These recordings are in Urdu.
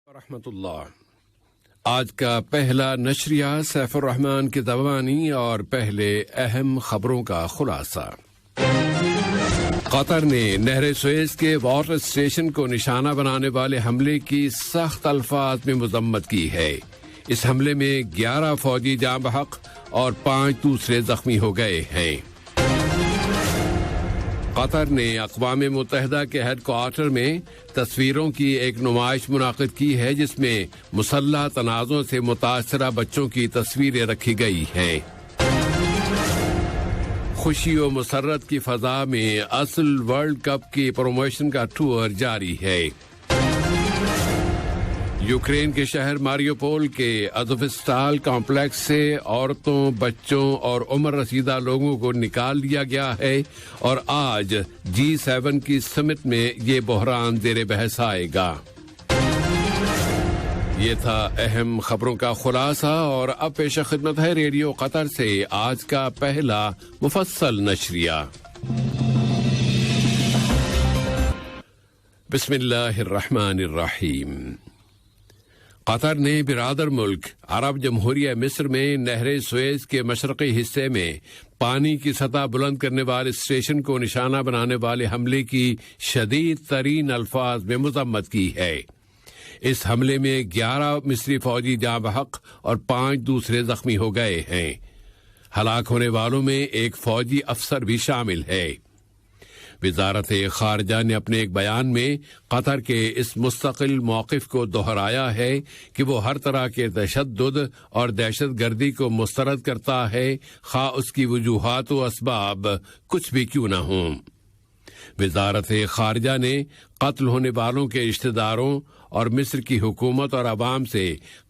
رحمت اللہ۔ آج کا پہلا نشریہ سیف الرحمان کی زبانی اور پہلے اہم خبروں کا خلاصہ۔ قطر نے نہر سوئز کے واٹر اسٹیشن کو نشانہ بنانے والے حملے کی سخت الفاظ میں مذمت کی ہے۔ اس حملے میں 11 فوجی جاں بحق اور 5 دوسرے زخمی ہو گئے ہیں۔ قطر نے اقوام متحدہ کے ہیڈ کوارٹر میں تصویروں کی ایک نمائش منعقد کی ہے جس میں مسلح تنازعوں سے متاثرہ بچوں کی تصویریں رکھی گئی ہیں۔ خوشی و مسرت کی فضا میں اصل ورلڈ کپ کی پروموشن کا ٹور جاری ہے۔ یوکرین کے شہر ماریوپول کے ازوفستال کمپلیکس سے عورتوں، بچوں اور عمر رسیدہ لوگوں کو نکال دیا گیا ہے اور آج G7 کی سمٹ میں یہ بحران زیر بحث آئے گا۔ یہ تھا اہم خبروں کا خلاصہ اور اب پیش خدمت ہے ریڈیو قطر سے آج کا پہلا مفصل نشریہ۔ بسم اللہ الرحمن الرحیم۔ قطر نے برادر ملک عرب جمہوریہ مصر میں نہر سوئز کے مشرقی حصے میں پانی کی سطح بلند کرنے والے اسٹیشن کو نشانہ بنانے والے حملے کی شدید ترین الفاظ میں مذمت کی ہے۔ اس حملے میں 11 مصری فوجی جاں بحق اور 5 دوسرے زخمی ہو گئے ہیں۔ ہلاک ہونے والوں میں ایک فوجی افسر بھی شامل ہے۔ وزارت خارجہ نے اپنے ایک بیان میں قطر کے اس مستقل موقف کو دہرایا ہے کہ وہ ہر طرح کے تشدد اور دہشت گردی کو مسترد کرتا ہے، خواہ اس کی وجوہات و اسباب کچھ بھی کیوں نہ ہوں۔ وزارت خارجہ نے قتل ہونے والوں کے رشتہ داروں اور مصر کی حکومت اور عوام سے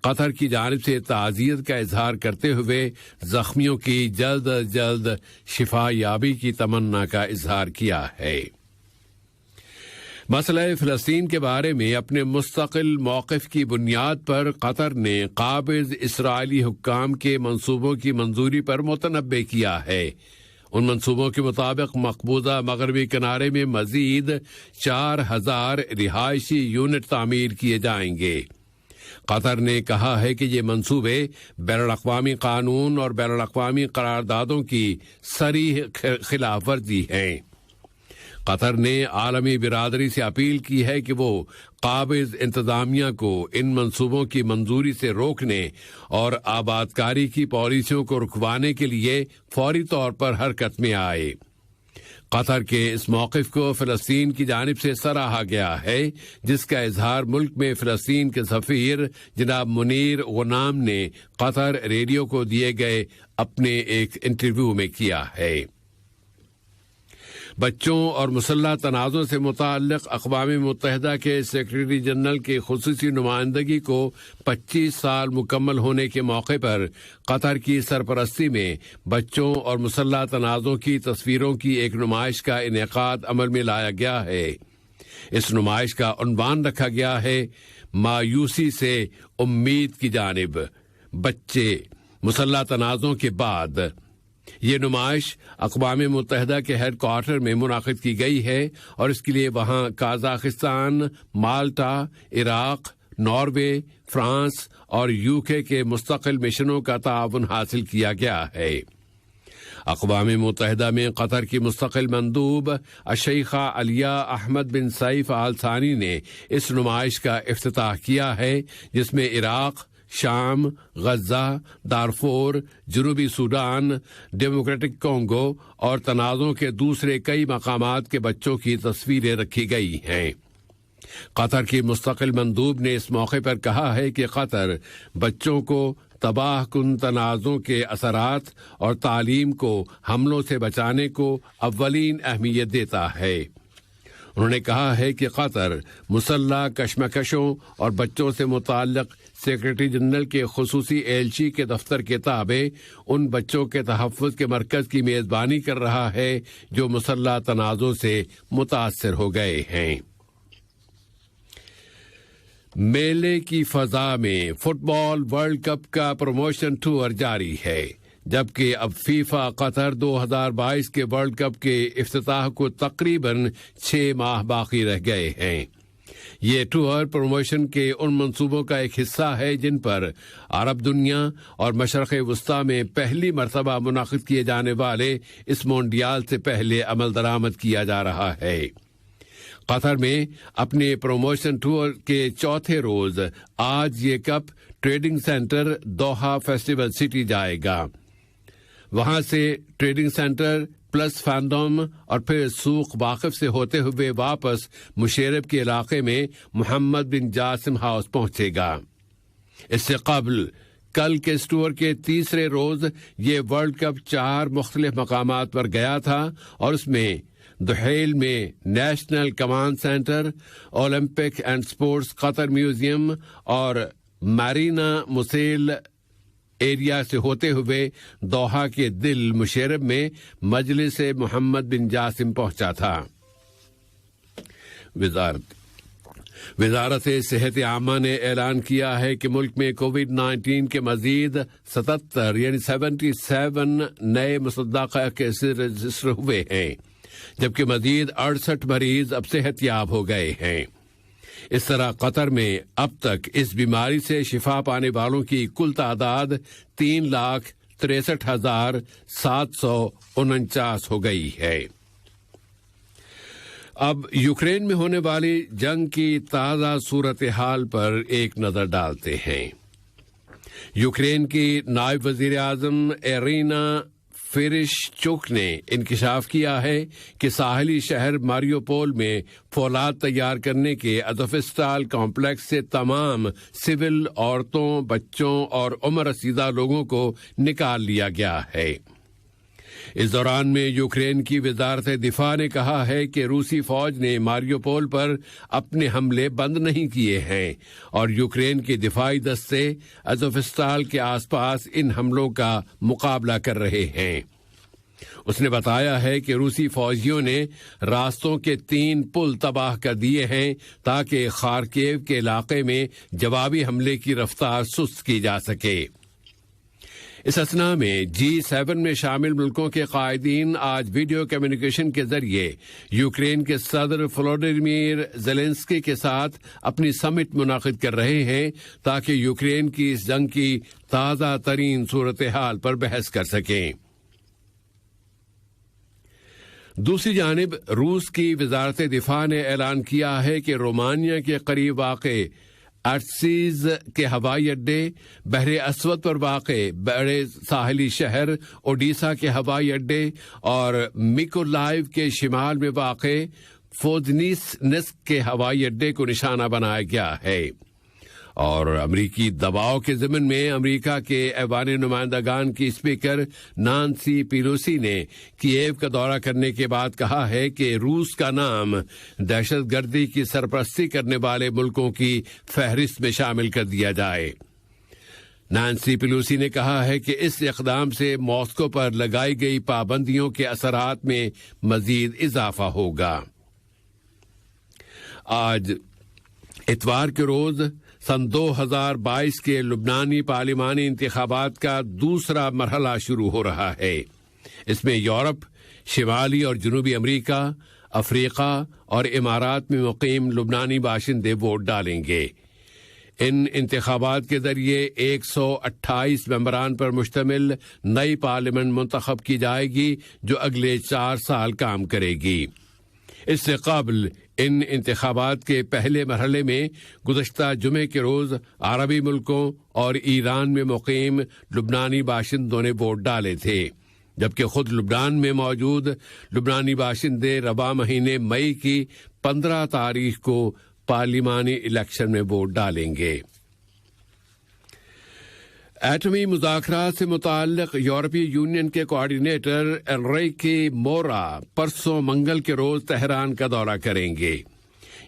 قطر کی جانب سے تعزیت کا اظہار کرتے ہوئے زخمیوں کی جلد از جلد شفا یابی کی تمنا کا اظہار کیا ہے۔ مسئلہ فلسطین کے بارے میں اپنے مستقل موقف کی بنیاد پر قطر نے قابض اسرائیلی حکام کے منصوبوں کی منظوری پر متنبع کیا ہے۔ ان منصوبوں کے مطابق مقبوضہ مغربی کنارے میں مزید 4000 رہائشی یونٹ تعمیر کیے جائیں گے۔ قطر نے کہا ہے کہ یہ منصوبے بین الاقوامی قانون اور بین الاقوامی قراردادوں کی صریح خلاف ورزی ہیں۔ قطر نے عالمی برادری سے اپیل کی ہے کہ وہ قابض انتظامیہ کو ان منصوبوں کی منظوری سے روکنے اور آبادکاری کی پالیسیوں کو رکوانے کے لیے فوری طور پر حرکت میں آئے۔ قطر کے اس موقف کو فلسطین کی جانب سے سراہا گیا ہے، جس کا اظہار ملک میں فلسطین کے سفیر جناب منیر غنام نے قطر ریڈیو کو دیے گئے اپنے ایک انٹرویو میں کیا ہے۔ بچوں اور مسلح تنازع سے متعلق اقوام متحدہ کے سیکرٹری جنرل کی خصوصی نمائندگی کو 25 سال مکمل ہونے کے موقع پر قطر کی سرپرستی میں بچوں اور مسلح تنازع کی تصویروں کی ایک نمائش کا انعقاد عمل میں لایا گیا ہے۔ اس نمائش کا عنوان رکھا گیا ہے مایوسی سے امید کی جانب، بچے مسلح تنازعوں کے بعد۔ یہ نمائش اقوام متحدہ کے ہیڈ کوارٹر میں منعقد کی گئی ہے اور اس کے لیے وہاں قازقستان، مالٹا، عراق، ناروے، فرانس اور UK کے مستقل مشنوں کا تعاون حاصل کیا گیا ہے۔ اقوام متحدہ میں قطر کی مستقل مندوب الشیخہ علیہ احمد بن سیف آل ثانی نے اس نمائش کا افتتاح کیا ہے، جس میں عراق، شام، غزہ، دارفور، جنوبی سوڈان، ڈیموکریٹک کانگو اور تنازعوں کے دوسرے کئی مقامات کے بچوں کی تصویریں رکھی گئی ہیں۔ قطر کی مستقل مندوب نے اس موقع پر کہا ہے کہ قطر بچوں کو تباہ کن تنازعوں کے اثرات اور تعلیم کو حملوں سے بچانے کو اولین اہمیت دیتا ہے۔ انہوں نے کہا ہے کہ قطر مسلح کشمکشوں اور بچوں سے متعلق سیکرٹری جنرل کے خصوصی ایلچی کے دفتر کے تابع ان بچوں کے تحفظ کے مرکز کی میزبانی کر رہا ہے جو مسلح تنازعوں سے متاثر ہو گئے ہیں۔ میلے کی فضا میں فٹ بال ورلڈ کپ کا پروموشن ٹور جاری ہے، جبکہ اب فیفا قطر 2022 کے ورلڈ کپ کے افتتاح کو تقریباً 6 ماہ باقی رہ گئے ہیں۔ یہ ٹور پروموشن کے ان منصوبوں کا ایک حصہ ہے جن پر عرب دنیا اور مشرق وسطی میں پہلی مرتبہ منعقد کیے جانے والے اس مونڈیال سے پہلے عمل درآمد کیا جا رہا ہے۔ قطر میں اپنے پروموشن ٹور کے چوتھے روز آج یہ cup trading centre Doha festival city جائے گا۔ وہاں سے ٹریڈنگ سینٹر پلس فینڈوم اور پھر سوق واقف سے ہوتے ہوئے واپس مشیرب کے علاقے میں محمد بن جاسم ہاؤس پہنچے گا۔ اس سے قبل کل کے اس ٹور کے تیسرے روز یہ ورلڈ کپ 4 مختلف مقامات پر گیا تھا اور اس میں دحیل میں national command centre, Olympic and sports Qatar museum اور مارینا مسیل ایریا سے ہوتے ہوئے دوحہ کے دل مشیرب میں مجلس محمد بن جاسم پہنچا تھا۔ وزارت صحت عامہ نے اعلان کیا ہے کہ ملک میں کووڈ-19 کے مزید 77 نئے مصدقہ کیسز رجسٹر ہوئے ہیں، جبکہ مزید 68 مریض اب صحت یاب ہو گئے ہیں۔ اس طرح قطر میں اب تک اس بیماری سے شفا پانے والوں کی کل تعداد 3,63,749 ہو گئی ہے۔ اب یوکرین میں ہونے والی جنگ کی تازہ صورتحال پر ایک نظر ڈالتے ہیں۔ یوکرین کی نائب وزیر اعظم ایرینا فیرشچوک نے انکشاف کیا ہے کہ ساحلی شہر ماریوپول میں فولاد تیار کرنے کے ازوفستال کمپلیکس سے تمام سول عورتوں، بچوں اور عمر رسیدہ لوگوں کو نکال لیا گیا ہے۔ اس دوران میں یوکرین کی وزارت دفاع نے کہا ہے کہ روسی فوج نے ماریوپول پر اپنے حملے بند نہیں کیے ہیں اور یوکرین کے دفاعی دستے ازوفستال کے آس پاس ان حملوں کا مقابلہ کر رہے ہیں۔ اس نے بتایا ہے کہ روسی فوجیوں نے راستوں کے 3 پل تباہ کر دیے ہیں تاکہ خارکیو کے علاقے میں جوابی حملے کی رفتار سست کی جا سکے۔ اس اثناء میں G7 میں شامل ملکوں کے قائدین آج ویڈیو کمیونیکیشن کے ذریعے یوکرین کے صدر ولودیمیر زیلنسکی کے ساتھ اپنی سمٹ منعقد کر رہے ہیں تاکہ یوکرین کی اس جنگ کی تازہ ترین صورتحال پر بحث کر سکیں۔ دوسری جانب روس کی وزارت دفاع نے اعلان کیا ہے کہ رومانیہ کے قریب واقع ارسیز کے ہوائی اڈے، بحر اسود پر واقع بڑے ساحلی شہر اوڈیشہ کے ہوائی اڈے اور میکولائیو کے شمال میں واقع فوزنیسک کے ہوائی اڈے کو نشانہ بنایا گیا ہے۔ اور امریکی دباؤ کے ضمن میں امریکہ کے ایوان نمائندگان کی اسپیکر نانسی پیلوسی نے کییو کا دورہ کرنے کے بعد کہا ہے کہ روس کا نام دہشت گردی کی سرپرستی کرنے والے ملکوں کی فہرست میں شامل کر دیا جائے۔ نانسی پیلوسی نے کہا ہے کہ اس اقدام سے ماسکو پر لگائی گئی پابندیوں کے اثرات میں مزید اضافہ ہوگا۔ آج اتوار کے روز سن 2022 کے لبنانی پارلیمانی انتخابات کا دوسرا مرحلہ شروع ہو رہا ہے۔ اس میں یورپ، شمالی اور جنوبی امریکہ، افریقہ اور امارات میں مقیم لبنانی باشندے ووٹ ڈالیں گے۔ ان انتخابات کے ذریعے 128 ممبران پر مشتمل نئی پارلیمنٹ منتخب کی جائے گی جو اگلے 4 سال کام کرے گی۔ اس سے قبل ان انتخابات کے پہلے مرحلے میں گزشتہ جمعے کے روز عربی ملکوں اور ایران میں مقیم لبنانی باشندوں نے ووٹ ڈالے تھے، جبکہ خود لبنان میں موجود لبنانی باشندے رواں مہینے مئی کی 15 تاریخ کو پارلیمانی الیکشن میں ووٹ ڈالیں گے۔ ایٹمی مذاکرات سے متعلق یورپی یونین کے کوآرڈینیٹر انریکو مورا پرسوں منگل کے روز تہران کا دورہ کریں گے۔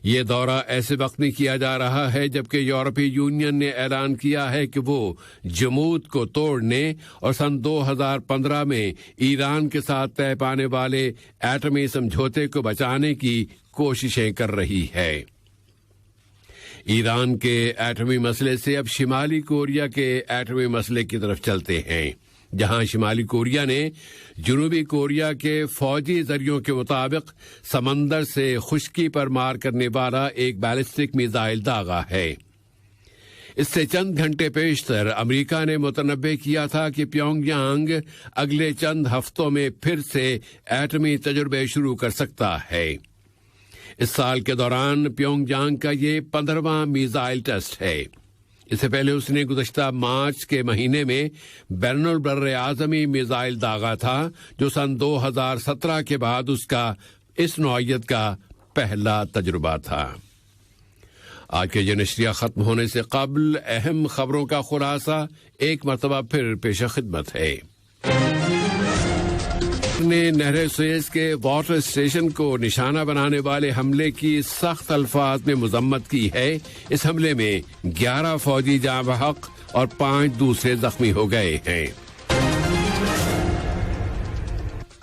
یہ دورہ ایسے وقت میں کیا جا رہا ہے جبکہ یورپی یونین نے اعلان کیا ہے کہ وہ جمود کو توڑنے اور سن 2015 میں ایران کے ساتھ طے پانے والے ایٹمی سمجھوتے کو بچانے کی کوششیں کر رہی ہے۔ ایران کے ایٹمی مسئلے سے اب شمالی کوریا کے ایٹمی مسئلے کی طرف چلتے ہیں۔ جہاں شمالی کوریا نے جنوبی کوریا کے فوجی ذریعوں کے مطابق سمندر سے خشکی پر مار کرنے والا ایک بیلسٹک میزائل داغا ہے۔ اس سے چند گھنٹے پیشتر امریکہ نے متنبع کیا تھا کہ پیونگ یانگ اگلے چند ہفتوں میں پھر سے ایٹمی تجربے شروع کر سکتا ہے۔ اس سال کے دوران پیونگ یانگ کا یہ 15واں میزائل ٹیسٹ ہے۔ اس سے پہلے اس نے گزشتہ مارچ کے مہینے میں بین البراعظمی میزائل داغا تھا، جو سن 2017 کے بعد اس کا اس نوعیت کا پہلا تجربہ تھا۔ آج کے یہ نشریہ ختم ہونے سے قبل اہم خبروں کا خلاصہ ایک مرتبہ پھر پیش خدمت ہے۔ نے نہر سوئز کے واٹر اسٹیشن کو نشانہ بنانے والے حملے کی سخت الفاظ میں مذمت کی ہے۔ اس حملے میں 11 فوجی جاں بحق اور 5 دوسرے زخمی ہو گئے ہیں۔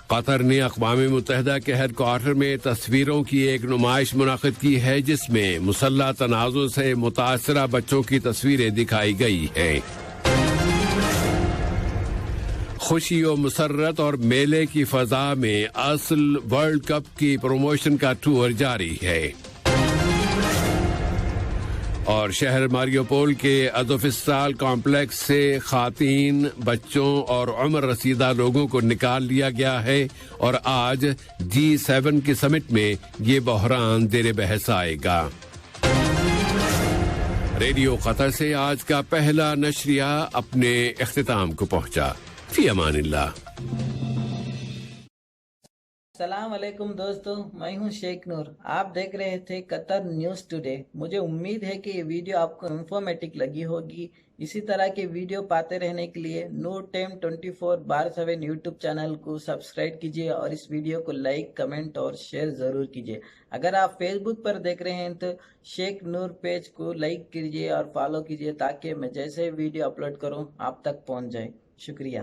قطر نے اقوام متحدہ کے ہیڈ کوارٹر میں تصویروں کی ایک نمائش منعقد کی ہے، جس میں مسلح تنازع سے متاثرہ بچوں کی تصویریں دکھائی گئی ہیں۔ خوشی و مسرت اور میلے کی فضا میں اصل ورلڈ کپ کی پروموشن کا ٹور جاری ہے، اور شہر ماریوپول کے ازوفستال کمپلیکس سے خواتین، بچوں اور عمر رسیدہ لوگوں کو نکال لیا گیا ہے، اور آج G7 کی سمٹ میں یہ بحران زیر بحث آئے گا۔ ریڈیو قطر سے آج کا پہلا نشریہ اپنے اختتام کو پہنچا۔ فی امان اللہ۔ السلام علیکم دوستو، میں ہوں شیخ نور۔ آپ دیکھ رہے تھے قطر نیوز ٹوڈے۔ مجھے امید ہے کہ یہ ویڈیو آپ کو انفارمیٹک لگی ہوگی۔ اسی طرح کے ویڈیو پاتے رہنے کے لیے نور ٹائم 24/7 یوٹیوب چینل کو سبسکرائب کیجیے، اور اس ویڈیو کو لائک، کمنٹ اور شیئر ضرور کیجیے۔ اگر آپ فیس بک پر دیکھ رہے ہیں تو شیخ نور پیج کو لائک کیجیے اور فالو کیجیے، تاکہ میں جیسے ویڈیو اپلوڈ کروں آپ تک پہنچ جائے۔ شکریہ۔